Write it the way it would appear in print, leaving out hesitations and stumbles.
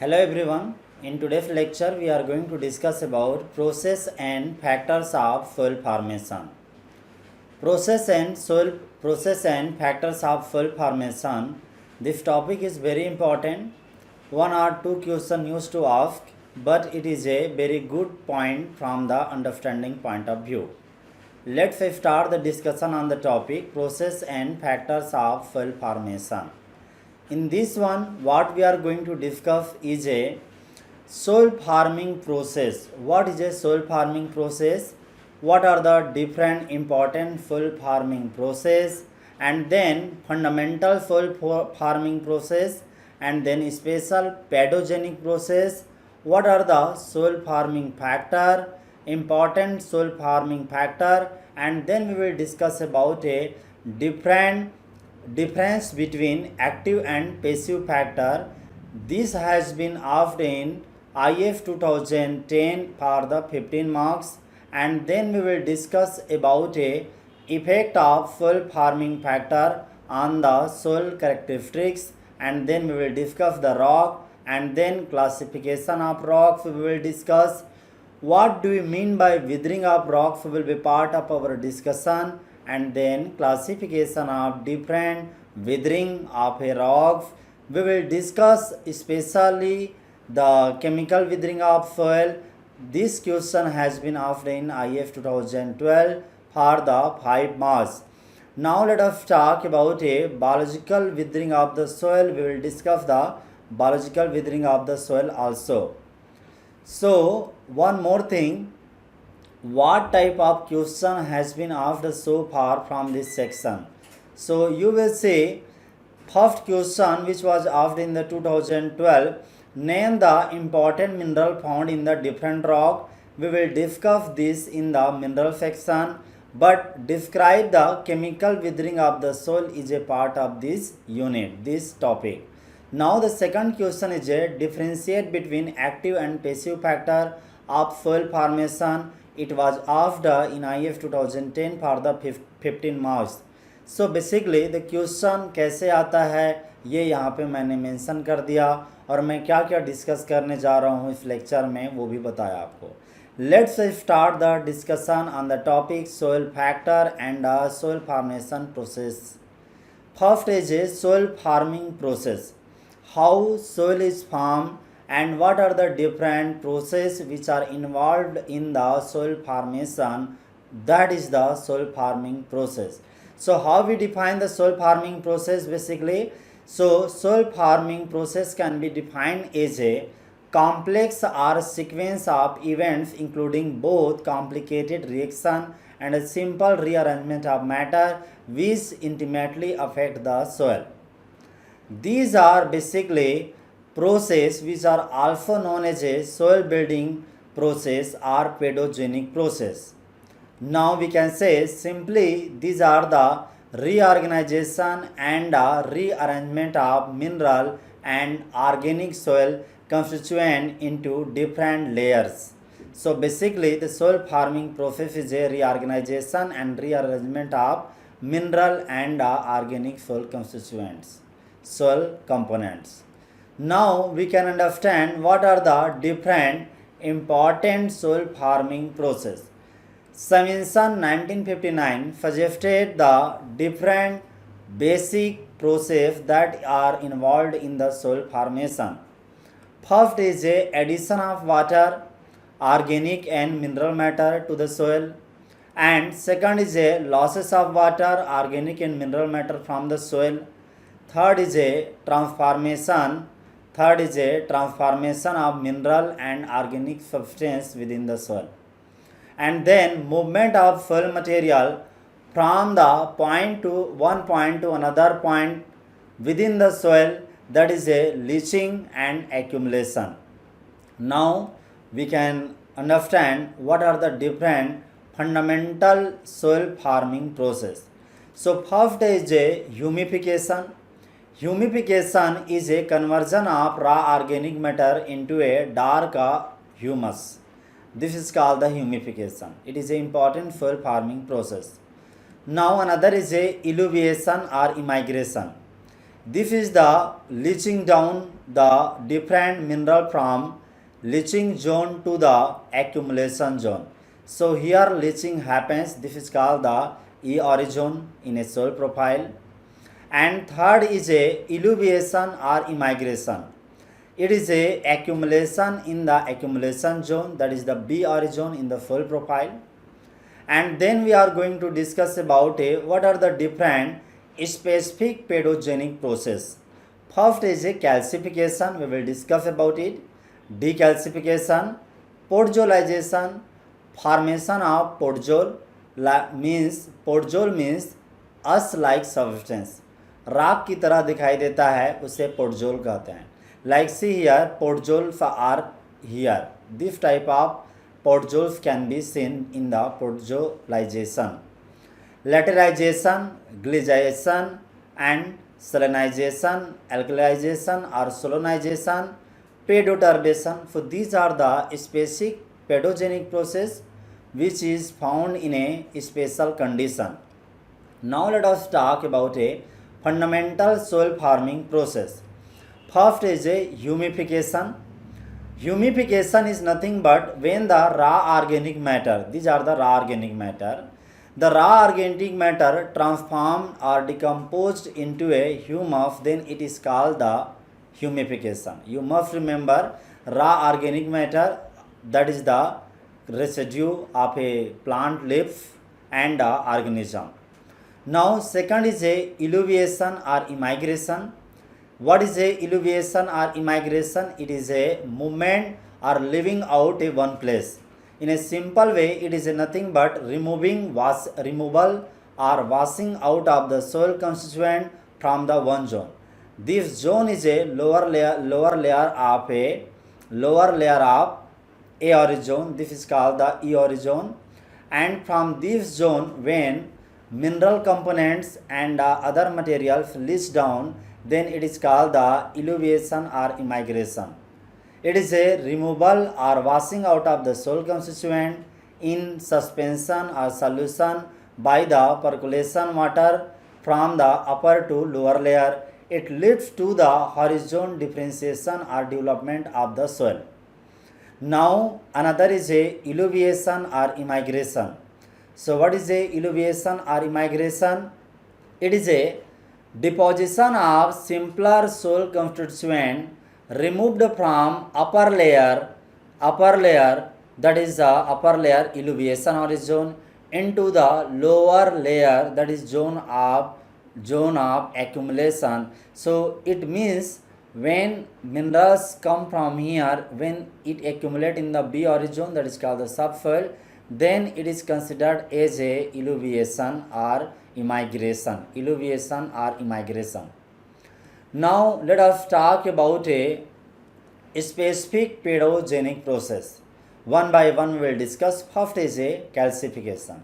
Hello everyone. In today's lecture we are going to discuss about process and factors of soil formation. Process and factors of soil formation. This topic is very important. One or two questions used to ask, but it is a very good point from the understanding point of view. Let's start the discussion on the topic process and factors of soil formation. In this one, what we are going to discuss is a soil farming process. What is a soil farming process? What are the different important soil farming process? And then fundamental soil farming process, and then special pathogenic process. What are the soil farming factor? Important soil farming factor, and then we will discuss about a different difference between active and passive factor. This has been asked in IF 2010 for the 15 marks, and then we will discuss about a effect of soil farming factor on the soil characteristics, and then we will discuss the rock, and then classification of rocks we will discuss. What do we mean by withering of rocks will be part of our discussion, and then classification of different withering of a rocks. We will discuss especially the chemical withering of soil. This question has been asked in IF 2012 for the 5 marks. Now let us talk about a biological withering of the soil. We will discuss the biological withering of the soil also. So one more thing, what type of question has been asked so far from this section? So you will say first question which was asked in the 2012, name the important mineral found in the different rock. We will discuss this in the mineral section, but describe the chemical withering of the soil is a part of this unit, this topic. Now the second question is a differentiate between active and passive factor of soil formation. It was asked in IF 2010 for the 15 marks. So basically the question कैसे आता है ये यहाँ पे मैंने mention कर दिया, और मैं क्या क्या डिस्कस करने जा रहा हूँ इस लेक्चर में वो भी बताया आपको. Let's start the discussion on the topic soil factor and soil formation process. First is a soil farming process. How soil is formed and what are the different processes which are involved in the soil formation, that is the soil farming process. So how we define the soil farming process basically? So soil farming process can be defined as a complex or sequence of events including both complicated reaction and a simple rearrangement of matter which intimately affect the soil. These are basically process which are also known as a soil building process or pathogenic process. Now we can say simply these are the reorganization and rearrangement of mineral and organic soil constituent into different layers. So basically the soil farming process is a reorganization and rearrangement of mineral and organic soil constituents, soil components. Now we can understand what are the different important soil farming process. Savinson 1959 suggested the different basic process that are involved in the soil formation. First is a addition of water, organic and mineral matter to the soil, and second is a losses of water, organic and mineral matter from the soil. Third is a transformation of mineral and organic substance within the soil. And then movement of soil material from the point to one point to another point within the soil, that is a leaching and accumulation. Now we can understand what are the different fundamental soil farming process. So first is a humification. Humification is a conversion of raw organic matter into a dark humus. This is called the humification. It is an important soil farming process. Now another is a eluviation or immigration. This is the leaching down the different mineral from leaching zone to the accumulation zone. So here leaching happens. This is called the E origin in a soil profile. And third is a elevation or immigration. It is a accumulation in the accumulation zone, that is the B origin in the soil profile. And then we are going to discuss about what are the different specific pedogenic process. First is a calcification, we will discuss about it. Decalcification, podolization, formation of podole means us like substance, राख की तरह दिखाई देता है, उसे podzol कहते हैं. Like see here, podoles are here. This type of podoles can be seen in the podolization. Laterization, glycation and salinization, alkalization or solonization, pedoturbation. So these are the specific pedogenic process which is found in a special condition. Now let us talk about a fundamental soil forming process. First is a humification. Humification is nothing but when the raw organic matter, these are the raw organic matter, the raw organic matter transformed or decomposed into a humus, then it is called the humification. You must remember, raw organic matter, that is the residue of a plant leaf and the organism. Now second is a elevation or immigration. What is a elevation or immigration? It is a movement or living out a one place. In a simple way, it is nothing but removal or washing out of the soil constituent from the one zone. This zone is a lower layer of A origin. This is called the E origin. And from this zone, when mineral components and other materials leach down, then it is called the elevation or immigration. It is a removal or washing out of the soil constituent in suspension or solution by the percolation water from the upper to lower layer. It leads to the horizon differentiation or development of the soil. Now another is a elevation or immigration. So what is a elevation or immigration? It is a deposition of simpler soil constituent removed from upper layer, that is the upper layer elevation origin, into the lower layer, that is zone of accumulation. So it means when minerals come from here, when it accumulate in the B origin, that is called the subsoil, then it is considered as a elevation or immigration. Now let us talk about a specific pedogenic process. One by one we will discuss. First is a calcification.